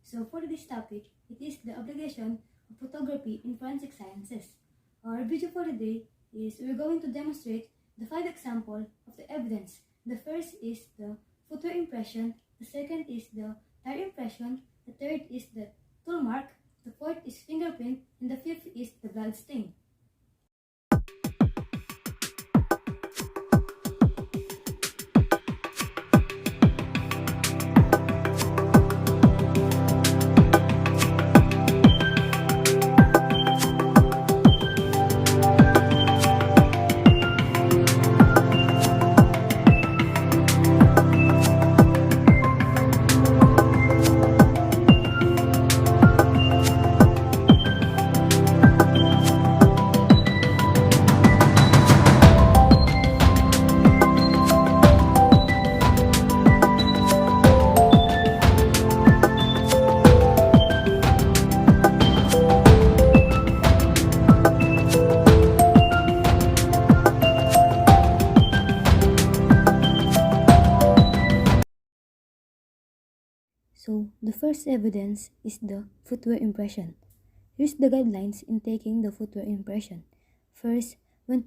So for this topic, it is the obligation of photography in forensic sciences. Our video for today is we're going to demonstrate the 5 examples of the evidence. The first is the footwear impression, the second is the tire impression, the third is the tool mark, the fourth is fingerprint, and the fifth is the blood stain. So, the first evidence is the footwear impression. Here's the guidelines in taking the footwear impression. First, when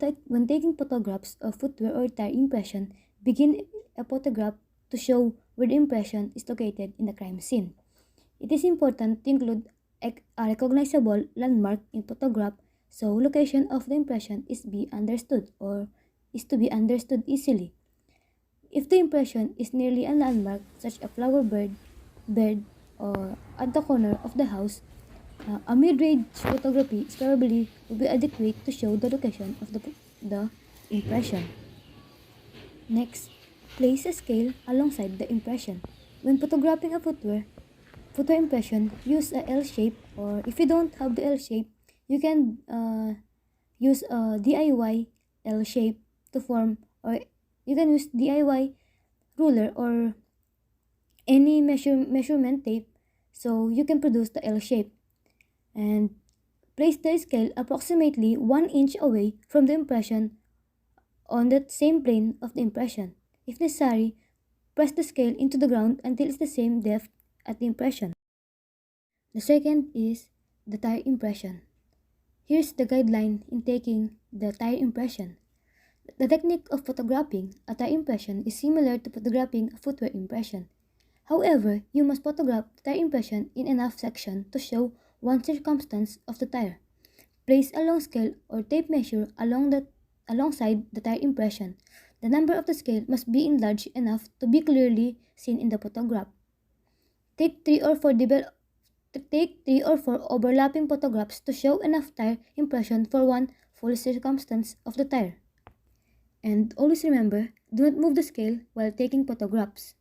taking photographs of footwear or tire impression, begin a photograph to show where the impression is located in the crime scene. It is important to include a recognizable landmark in photograph so location of the impression is to be understood easily. If the impression is nearly a landmark such a flower bed, or at the corner of the house, a mid-range photography is probably will be adequate to show the location of the impression. Next, place a scale alongside the impression. When photographing a footwear impression, use a L shape, or if you don't have the L shape, you can use a DIY L shape to form, or you can use DIY ruler or any measurement tape so you can produce the L shape, and place the scale approximately 1 inch away from the impression on the same plane of the impression. If necessary, press the scale into the ground until it's the same depth at the impression. The second is the tire impression. Here's the guideline in taking the tire impression. The technique of photographing a tire impression is similar to photographing a footwear impression. However, you must photograph the tire impression in enough section to show one circumstance of the tire. Place a long scale or tape measure alongside the tire impression. The number of the scale must be enlarged enough to be clearly seen in the photograph. Take 3 or 4 overlapping photographs to show enough tire impression for one full circumstance of the tire. And always remember, do not move the scale while taking photographs.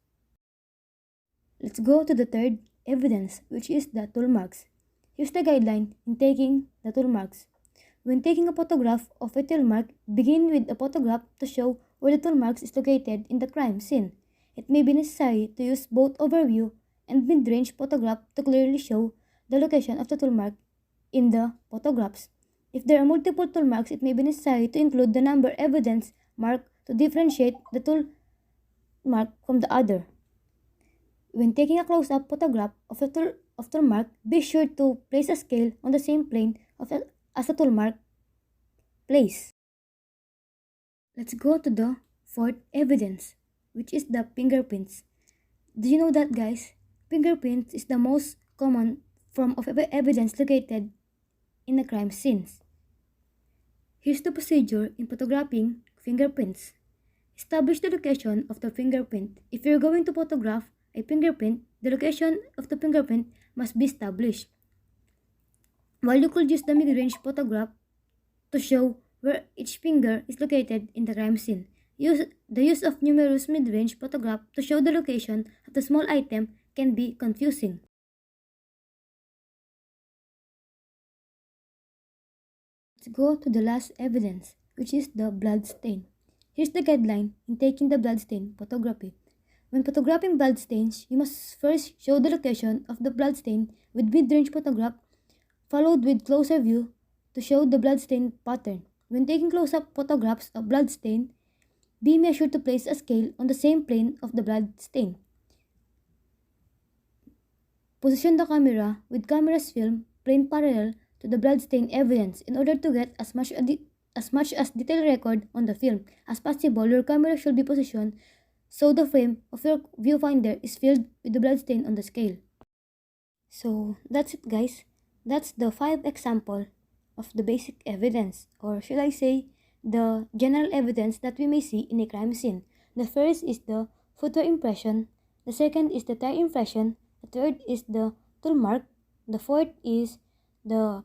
Let's go to the third evidence, which is the tool marks. Here's the guideline in taking the tool marks. When taking a photograph of a tool mark, begin with a photograph to show where the tool marks is located in the crime scene. It may be necessary to use both overview and mid-range photograph to clearly show the location of the tool mark in the photographs. If there are multiple tool marks, it may be necessary to include the number evidence mark to differentiate the tool mark from the other. When taking a close-up photograph of the tool mark, be sure to place a scale on the same plane as the tool mark place. Let's go to the fourth evidence, which is the fingerprints. Do you know that, guys? Fingerprints is the most common form of evidence located in a crime scenes. Here's the procedure in photographing fingerprints. Establish the location of the fingerprint. If you're going to photograph a fingerprint, the location of the fingerprint must be established. While you could use the mid-range photograph to show where each finger is located in the crime scene, the use of numerous mid-range photographs to show the location of the small item can be confusing. Let's go to the last evidence, which is the blood stain. Here's the guideline in taking the blood stain photography. When photographing blood stains, you must first show the location of the blood stain with mid-range photograph, followed with closer view to show the blood stain pattern. When taking close-up photographs of blood stain, be measured to place a scale on the same plane of the blood stain. Position the camera with camera's film frame parallel to the bloodstain evidence in order to get as much as detailed record on the film as possible. Your camera should be positioned so the frame of your viewfinder is filled with the bloodstain on the scale. So that's it, guys. That's the 5 example of the basic evidence, or should I say the general evidence that we may see in a crime scene. The first is the footwear impression, the second is the tire impression, the third is the tool mark, the fourth is the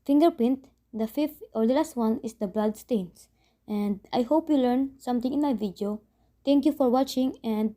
fingerprint, the fifth or the last one is the blood stains. And I hope you learned something in my video. Thank you for watching, and